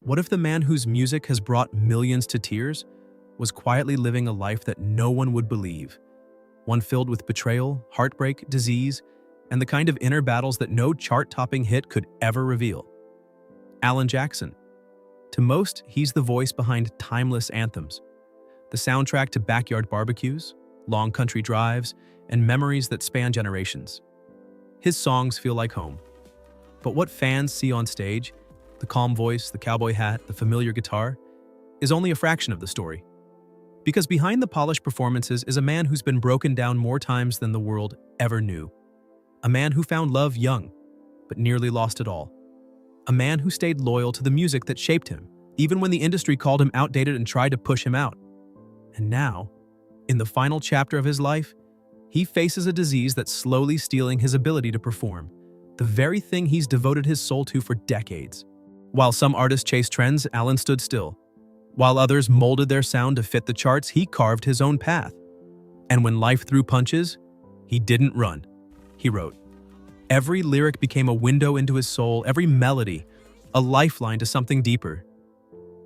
What if the man whose music has brought millions to tears was quietly living a life that no one would believe? One filled with betrayal, heartbreak, disease, and the kind of inner battles that no chart-topping hit could ever reveal. Alan Jackson. To most, he's the voice behind timeless anthems, the soundtrack to backyard barbecues, long country drives, and memories that span generations. His songs feel like home. But what fans see on stage, the calm voice, the cowboy hat, the familiar guitar, is only a fraction of the story. Because behind the polished performances is a man who's been broken down more times than the world ever knew. A man who found love young, but nearly lost it all. A man who stayed loyal to the music that shaped him, even when the industry called him outdated and tried to push him out. And now, in the final chapter of his life, he faces a disease that's slowly stealing his ability to perform, the very thing he's devoted his soul to for decades. While some artists chased trends, Alan stood still. While others molded their sound to fit the charts, he carved his own path. And when life threw punches, he didn't run. He wrote. Every lyric became a window into his soul, every melody, a lifeline to something deeper.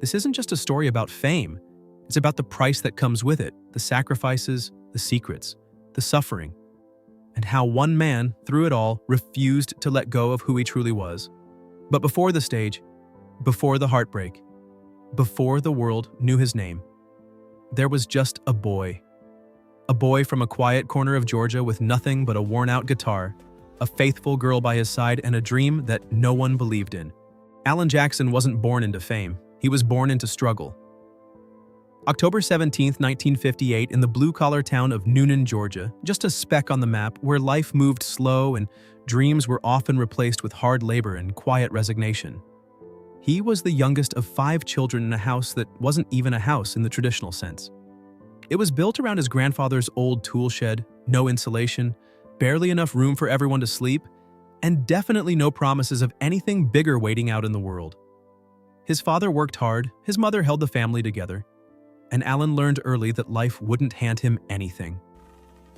This isn't just a story about fame. It's about the price that comes with it, the sacrifices, the secrets, the suffering, and how one man, through it all, refused to let go of who he truly was. But before the stage, before the heartbreak, before the world knew his name, there was just a boy. A boy from a quiet corner of Georgia with nothing but a worn-out guitar, a faithful girl by his side, and a dream that no one believed in. Alan Jackson wasn't born into fame. He was born into struggle. October 17, 1958, in the blue-collar town of Noonan, Georgia, just a speck on the map where life moved slow and dreams were often replaced with hard labor and quiet resignation. He was the youngest of 5 children in a house that wasn't even a house in the traditional sense. It was built around his grandfather's old tool shed, no insulation, barely enough room for everyone to sleep, and definitely no promises of anything bigger waiting out in the world. His father worked hard, his mother held the family together, and Alan learned early that life wouldn't hand him anything.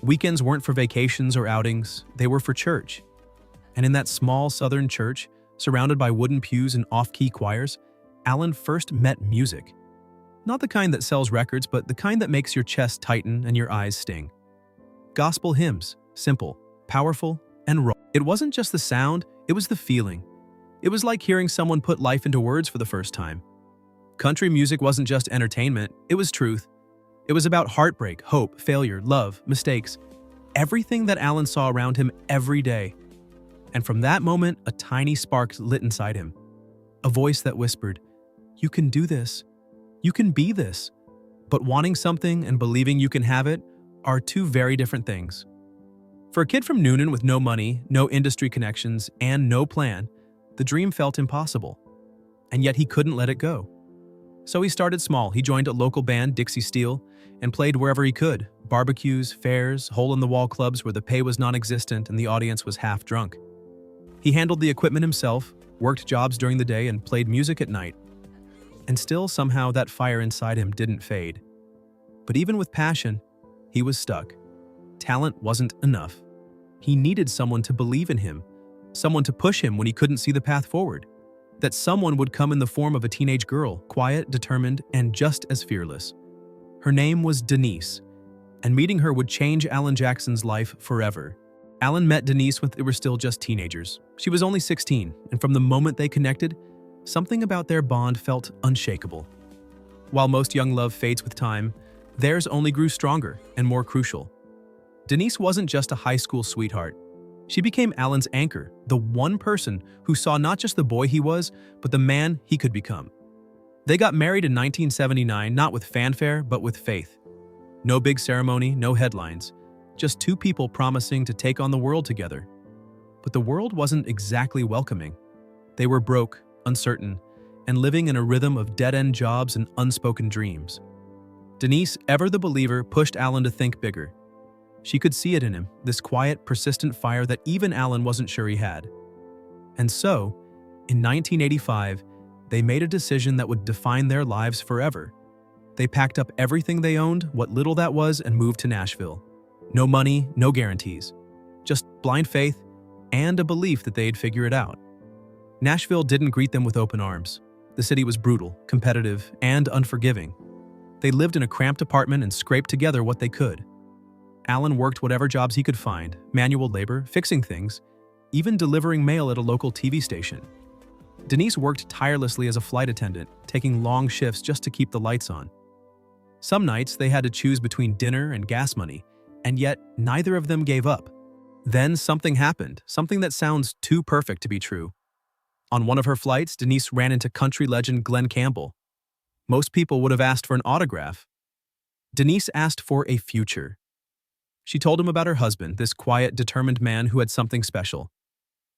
Weekends weren't for vacations or outings, they were for church. And in that small southern church, surrounded by wooden pews and off-key choirs, Alan first met music. Not the kind that sells records, but the kind that makes your chest tighten and your eyes sting. Gospel hymns, simple, powerful, and raw. It wasn't just the sound, it was the feeling. It was like hearing someone put life into words for the first time. Country music wasn't just entertainment, it was truth. It was about heartbreak, hope, failure, love, mistakes. Everything that Alan saw around him every day. And from that moment, a tiny spark lit inside him. A voice that whispered, "You can do this. You can be this." But wanting something and believing you can have it are two very different things. For a kid from Noonan with no money, no industry connections, and no plan, the dream felt impossible. And yet he couldn't let it go. So he started small. He joined a local band, Dixie Steel, and played wherever he could. Barbecues, fairs, hole-in-the-wall clubs where the pay was non-existent and the audience was half drunk. He handled the equipment himself, worked jobs during the day, and played music at night. And still, somehow, that fire inside him didn't fade. But even with passion, he was stuck. Talent wasn't enough. He needed someone to believe in him, someone to push him when he couldn't see the path forward. That someone would come in the form of a teenage girl, quiet, determined, and just as fearless. Her name was Denise, and meeting her would change Alan Jackson's life forever. Alan met Denise when they were still just teenagers. She was only 16, and from the moment they connected, something about their bond felt unshakable. While most young love fades with time, theirs only grew stronger and more crucial. Denise wasn't just a high school sweetheart. She became Alan's anchor, the one person who saw not just the boy he was, but the man he could become. They got married in 1979, not with fanfare, but with faith. No big ceremony, no headlines, just two people promising to take on the world together. But the world wasn't exactly welcoming. They were broke, uncertain, and living in a rhythm of dead-end jobs and unspoken dreams. Denise, ever the believer, pushed Alan to think bigger. She could see it in him, this quiet, persistent fire that even Alan wasn't sure he had. And so, in 1985, they made a decision that would define their lives forever. They packed up everything they owned, what little that was, and moved to Nashville. No money, no guarantees. Just blind faith and a belief that they'd figure it out. Nashville didn't greet them with open arms. The city was brutal, competitive, and unforgiving. They lived in a cramped apartment and scraped together what they could. Alan worked whatever jobs he could find, manual labor, fixing things, even delivering mail at a local TV station. Denise worked tirelessly as a flight attendant, taking long shifts just to keep the lights on. Some nights they had to choose between dinner and gas money, and yet neither of them gave up. Then something happened, something that sounds too perfect to be true. On one of her flights, Denise ran into country legend Glen Campbell. Most people would have asked for an autograph. Denise asked for a future. She told him about her husband, this quiet, determined man who had something special.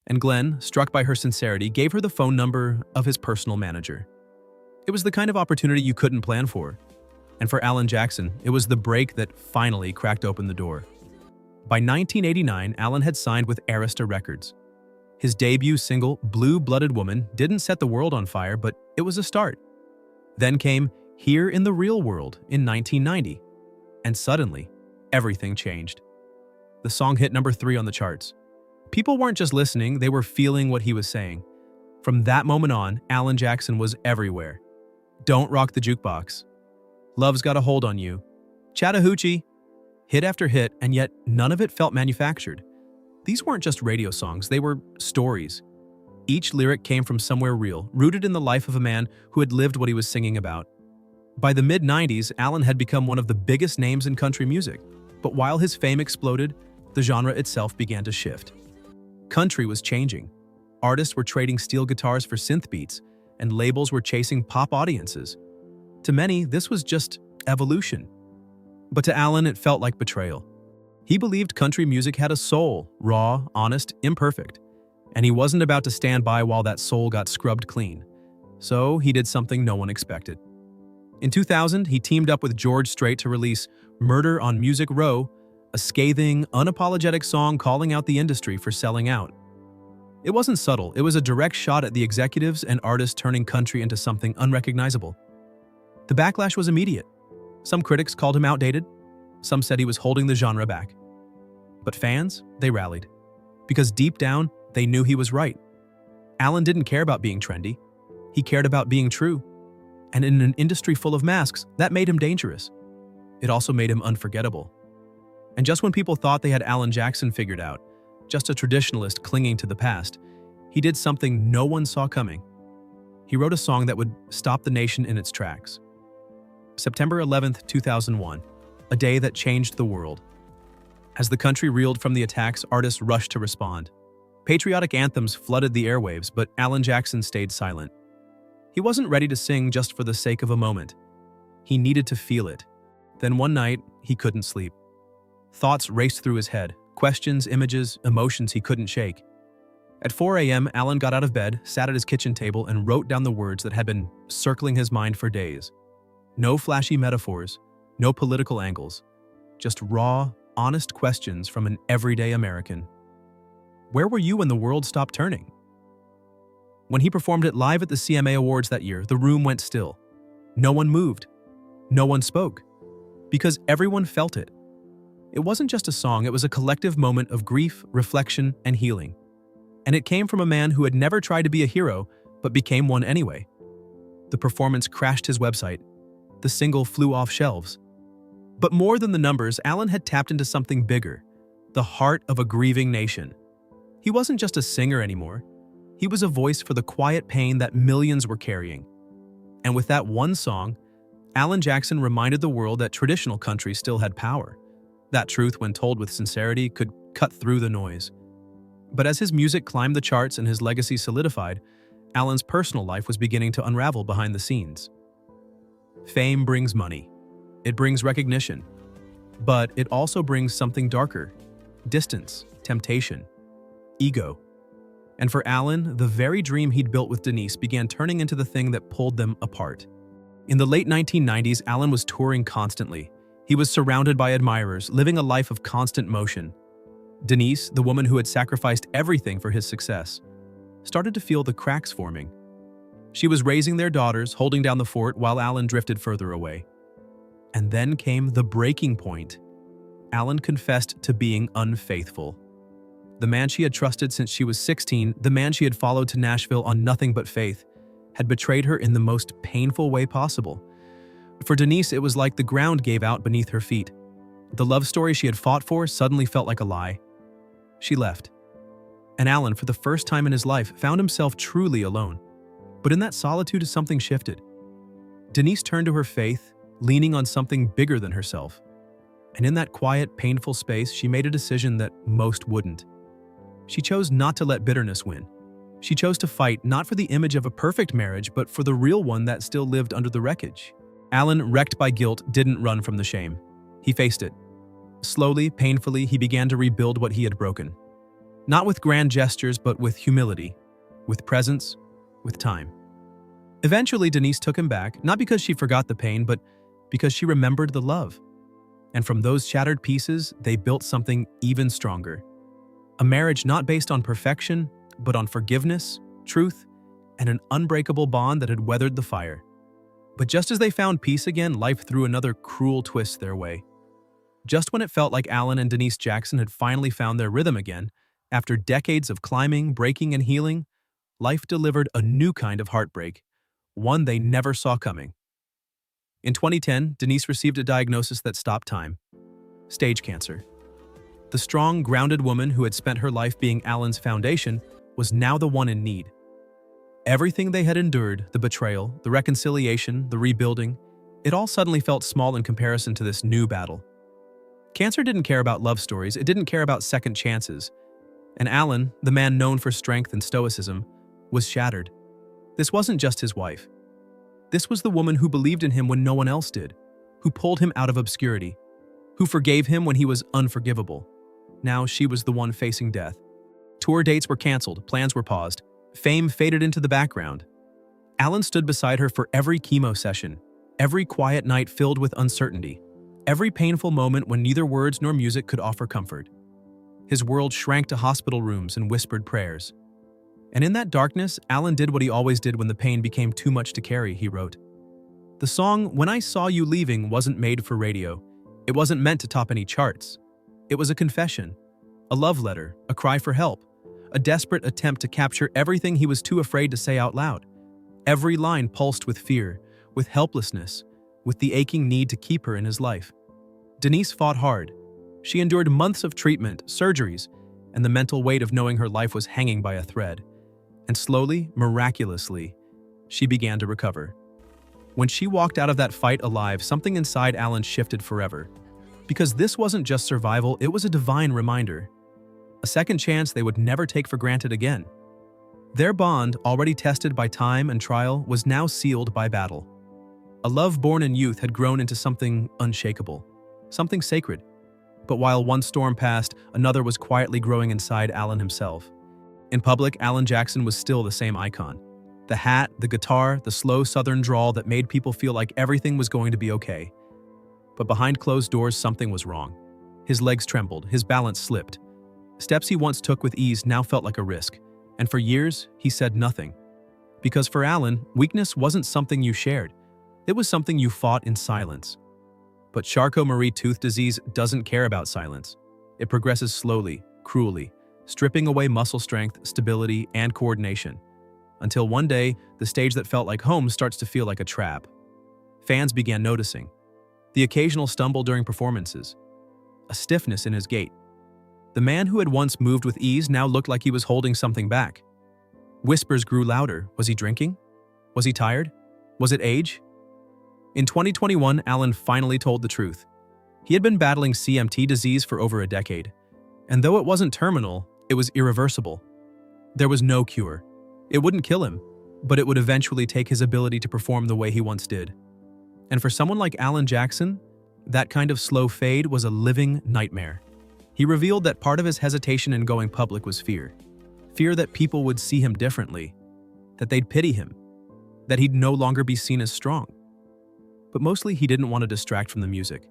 And Glenn, struck by her sincerity, gave her the phone number of his personal manager. It was the kind of opportunity you couldn't plan for. And for Alan Jackson, it was the break that finally cracked open the door. By 1989, Alan had signed with Arista Records. His debut single, Blue-Blooded Woman, didn't set the world on fire, but it was a start. Then came Here in the Real World in 1990. And suddenly, everything changed. The song hit number 3 on the charts. People weren't just listening, they were feeling what he was saying. From that moment on, Alan Jackson was everywhere. Don't Rock the Jukebox, Love's Got a Hold on You, Chattahoochee, hit after hit, and yet none of it felt manufactured. These weren't just radio songs, they were stories. Each lyric came from somewhere real, rooted in the life of a man who had lived what he was singing about. By the mid-90s, Alan had become one of the biggest names in country music, but while his fame exploded, the genre itself began to shift. Country was changing. Artists were trading steel guitars for synth beats, and labels were chasing pop audiences. To many, this was just evolution. But to Alan, it felt like betrayal. He believed country music had a soul, raw, honest, imperfect, and he wasn't about to stand by while that soul got scrubbed clean. So he did something no one expected. In 2000, he teamed up with George Strait to release Murder on Music Row, a scathing, unapologetic song calling out the industry for selling out. It wasn't subtle, it was a direct shot at the executives and artists turning country into something unrecognizable. The backlash was immediate. Some critics called him outdated. Some said he was holding the genre back. But fans, they rallied. Because deep down, they knew he was right. Alan didn't care about being trendy. He cared about being true. And in an industry full of masks, that made him dangerous. It also made him unforgettable. And just when people thought they had Alan Jackson figured out, just a traditionalist clinging to the past, he did something no one saw coming. He wrote a song that would stop the nation in its tracks. September 11th, 2001, a day that changed the world. As the country reeled from the attacks, artists rushed to respond. Patriotic anthems flooded the airwaves, but Alan Jackson stayed silent. He wasn't ready to sing just for the sake of a moment. He needed to feel it. Then one night, he couldn't sleep. Thoughts raced through his head, questions, images, emotions he couldn't shake. At 4 a.m., Alan got out of bed, sat at his kitchen table, and wrote down the words that had been circling his mind for days. No flashy metaphors, no political angles, just raw, honest questions from an everyday American. Where were you when the world stopped turning? When he performed it live at the CMA Awards that year, the room went still. No one moved. No one spoke. Because everyone felt it. It wasn't just a song, it was a collective moment of grief, reflection, and healing. And it came from a man who had never tried to be a hero, but became one anyway. The performance crashed his website. The single flew off shelves. But more than the numbers, Alan had tapped into something bigger, the heart of a grieving nation. He wasn't just a singer anymore. He was a voice for the quiet pain that millions were carrying. And with that one song, Alan Jackson reminded the world that traditional country still had power. That truth, when told with sincerity, could cut through the noise. But as his music climbed the charts and his legacy solidified, Alan's personal life was beginning to unravel behind the scenes. Fame brings money. It brings recognition. But it also brings something darker: distance, temptation, ego. And for Alan, the very dream he'd built with Denise began turning into the thing that pulled them apart. In the late 1990s, Alan was touring constantly. He was surrounded by admirers, living a life of constant motion. Denise, the woman who had sacrificed everything for his success, started to feel the cracks forming. She was raising their daughters, holding down the fort, while Alan drifted further away. And then came the breaking point. Alan confessed to being unfaithful. The man she had trusted since she was 16, the man she had followed to Nashville on nothing but faith, had betrayed her in the most painful way possible. For Denise, it was like the ground gave out beneath her feet. The love story she had fought for suddenly felt like a lie. She left. And Alan, for the first time in his life, found himself truly alone. But in that solitude, something shifted. Denise turned to her faith, leaning on something bigger than herself. And in that quiet, painful space, she made a decision that most wouldn't. She chose not to let bitterness win. She chose to fight not for the image of a perfect marriage, but for the real one that still lived under the wreckage. Alan, wrecked by guilt, didn't run from the shame. He faced it. Slowly, painfully, he began to rebuild what he had broken. Not with grand gestures, but with humility, with presence, with time. Eventually, Denise took him back, not because she forgot the pain, but because she remembered the love. And from those shattered pieces, they built something even stronger. A marriage not based on perfection, but on forgiveness, truth, and an unbreakable bond that had weathered the fire. But just as they found peace again, life threw another cruel twist their way. Just when it felt like Alan and Denise Jackson had finally found their rhythm again, after decades of climbing, breaking, and healing, life delivered a new kind of heartbreak, one they never saw coming. In 2010, Denise received a diagnosis that stopped time: stage cancer. The strong, grounded woman who had spent her life being Alan's foundation was now the one in need. Everything they had endured, the betrayal, the reconciliation, the rebuilding, it all suddenly felt small in comparison to this new battle. Cancer didn't care about love stories, it didn't care about second chances. And Alan, the man known for strength and stoicism, was shattered. This wasn't just his wife. This was the woman who believed in him when no one else did, who pulled him out of obscurity, who forgave him when he was unforgivable. Now she was the one facing death. Tour dates were canceled, plans were paused, fame faded into the background. Alan stood beside her for every chemo session, every quiet night filled with uncertainty, every painful moment when neither words nor music could offer comfort. His world shrank to hospital rooms and whispered prayers. And in that darkness, Alan did what he always did when the pain became too much to carry, he wrote. The song "When I Saw You Leaving" wasn't made for radio. It wasn't meant to top any charts. It was a confession, a love letter, a cry for help, a desperate attempt to capture everything he was too afraid to say out loud. Every line pulsed with fear, with helplessness, with the aching need to keep her in his life. Denise fought hard. She endured months of treatment, surgeries, and the mental weight of knowing her life was hanging by a thread. And slowly, miraculously, she began to recover. When she walked out of that fight alive, something inside Alan shifted forever. Because this wasn't just survival, it was a divine reminder. A second chance they would never take for granted again. Their bond, already tested by time and trial, was now sealed by battle. A love born in youth had grown into something unshakable, something sacred. But while one storm passed, another was quietly growing inside Alan himself. In public, Alan Jackson was still the same icon. The hat, the guitar, the slow southern drawl that made people feel like everything was going to be okay. But behind closed doors, something was wrong. His legs trembled, his balance slipped. Steps he once took with ease now felt like a risk. And for years, he said nothing. Because for Alan, weakness wasn't something you shared. It was something you fought in silence. But Charcot-Marie-Tooth disease doesn't care about silence. It progresses slowly, cruelly, stripping away muscle strength, stability, and coordination. Until one day, the stage that felt like home starts to feel like a trap. Fans began noticing. The occasional stumble during performances. A stiffness in his gait. The man who had once moved with ease now looked like he was holding something back. Whispers grew louder. Was he drinking? Was he tired? Was it age? In 2021, Alan finally told the truth. He had been battling CMT disease for over a decade. And though it wasn't terminal, it was irreversible. There was no cure. It wouldn't kill him, but it would eventually take his ability to perform the way he once did. And for someone like Alan Jackson, that kind of slow fade was a living nightmare. He revealed that part of his hesitation in going public was fear. Fear that people would see him differently, that they'd pity him, that he'd no longer be seen as strong. But mostly he didn't want to distract from the music.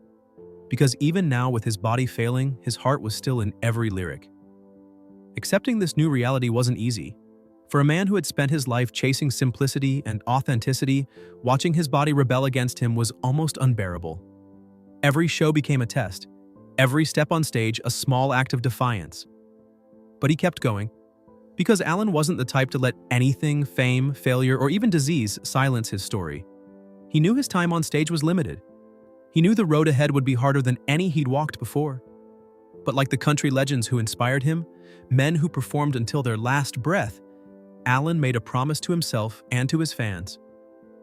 Because even now, with his body failing, his heart was still in every lyric. Accepting this new reality wasn't easy. For a man who had spent his life chasing simplicity and authenticity, watching his body rebel against him was almost unbearable. Every show became a test. Every step on stage a small act of defiance. But he kept going. Because Alan wasn't the type to let anything, fame, failure, or even disease silence his story. He knew his time on stage was limited. He knew the road ahead would be harder than any he'd walked before. But like the country legends who inspired him, men who performed until their last breath, Alan made a promise to himself and to his fans.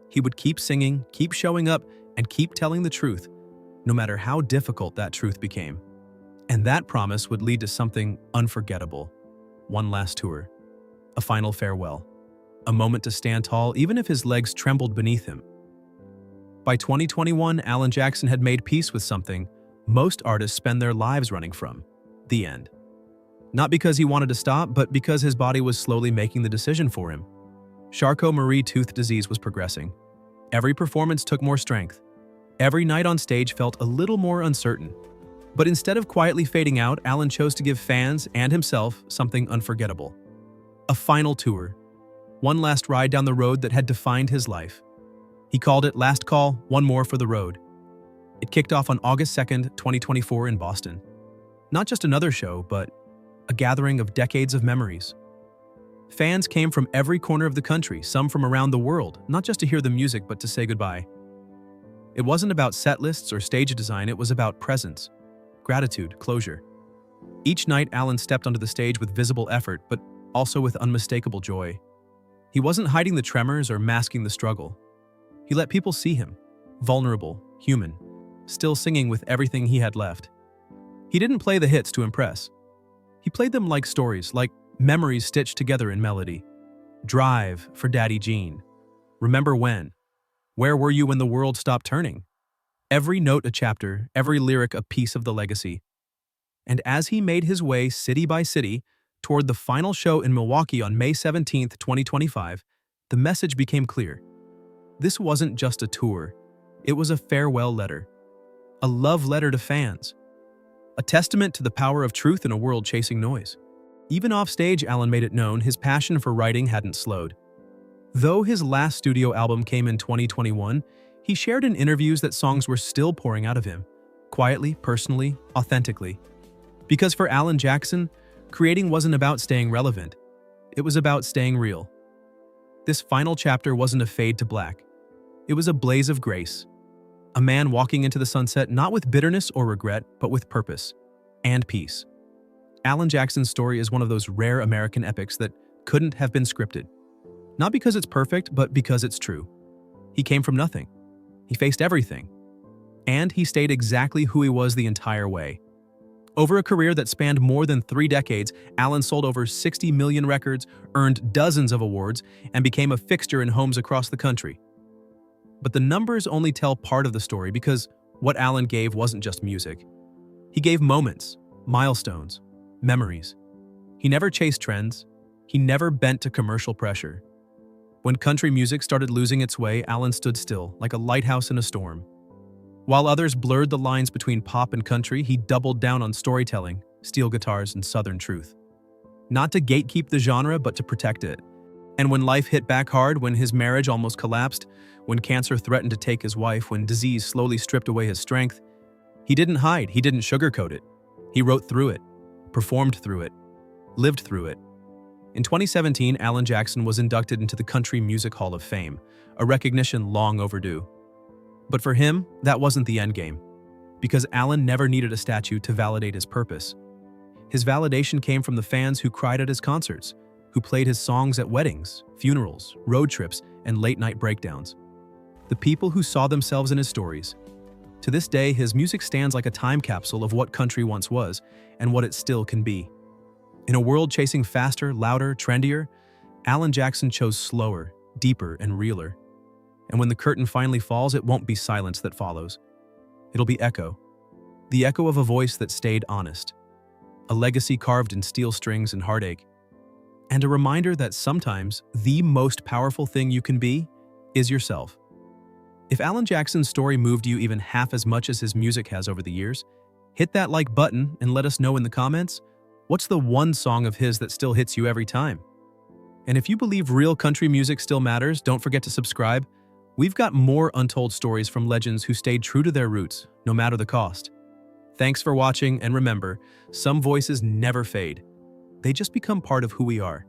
He would keep singing, keep showing up, and keep telling the truth, no matter how difficult that truth became. And that promise would lead to something unforgettable. One last tour. A final farewell. A moment to stand tall even if his legs trembled beneath him. By 2021, Alan Jackson had made peace with something most artists spend their lives running from: the end. Not because he wanted to stop, but because his body was slowly making the decision for him. Charcot-Marie-Tooth disease was progressing. Every performance took more strength. Every night on stage felt a little more uncertain. But instead of quietly fading out, Alan chose to give fans and himself something unforgettable. A final tour. One last ride down the road that had defined his life. He called it Last Call, One More for the Road. It kicked off on August 2nd, 2024 in Boston. Not just another show, but a gathering of decades of memories. Fans came from every corner of the country, some from around the world, not just to hear the music but to say goodbye. It wasn't about set lists or stage design, it was about presence, gratitude, closure. Each night, Alan stepped onto the stage with visible effort, but also with unmistakable joy. He wasn't hiding the tremors or masking the struggle. He let people see him, vulnerable, human, still singing with everything he had left. He didn't play the hits to impress. He played them like stories, like memories stitched together in melody. Drive for Daddy Jean. Remember when? Where were you when the world stopped turning? Every note a chapter, every lyric a piece of the legacy. And as he made his way city by city toward the final show in Milwaukee on May 17, 2025, the message became clear. This wasn't just a tour. It was a farewell letter. A love letter to fans. A testament to the power of truth in a world chasing noise. Even off stage, Alan made it known his passion for writing hadn't slowed. Though his last studio album came in 2021, he shared in interviews that songs were still pouring out of him, quietly, personally, authentically. Because for Alan Jackson, creating wasn't about staying relevant. It was about staying real. This final chapter wasn't a fade to black. It was a blaze of grace. A man walking into the sunset not with bitterness or regret, but with purpose and peace. Alan Jackson's story is one of those rare American epics that couldn't have been scripted. Not because it's perfect, but because it's true. He came from nothing. He faced everything. And he stayed exactly who he was the entire way. Over a career that spanned more than 3 decades, Alan sold over 60 million records, earned dozens of awards, and became a fixture in homes across the country. But the numbers only tell part of the story because what Alan gave wasn't just music. He gave moments, milestones, memories. He never chased trends. He never bent to commercial pressure. When country music started losing its way, Alan stood still, like a lighthouse in a storm. While others blurred the lines between pop and country, he doubled down on storytelling, steel guitars, and Southern truth. Not to gatekeep the genre, but to protect it. And when life hit back hard, when his marriage almost collapsed, when cancer threatened to take his wife, when disease slowly stripped away his strength, he didn't hide, he didn't sugarcoat it. He wrote through it, performed through it, lived through it. In 2017, Alan Jackson was inducted into the Country Music Hall of Fame, a recognition long overdue. But for him, that wasn't the endgame, because Alan never needed a statue to validate his purpose. His validation came from the fans who cried at his concerts, who played his songs at weddings, funerals, road trips, and late-night breakdowns. The people who saw themselves in his stories. To this day, his music stands like a time capsule of what country once was and what it still can be. In a world chasing faster, louder, trendier, Alan Jackson chose slower, deeper, and realer. And when the curtain finally falls, it won't be silence that follows. It'll be echo. The echo of a voice that stayed honest. A legacy carved in steel strings and heartache. And a reminder that sometimes the most powerful thing you can be is yourself. If Alan Jackson's story moved you even half as much as his music has over the years, hit that like button and let us know in the comments, what's the one song of his that still hits you every time? And if you believe real country music still matters, don't forget to subscribe. We've got more untold stories from legends who stayed true to their roots, no matter the cost. Thanks for watching, and remember, some voices never fade. They just become part of who we are.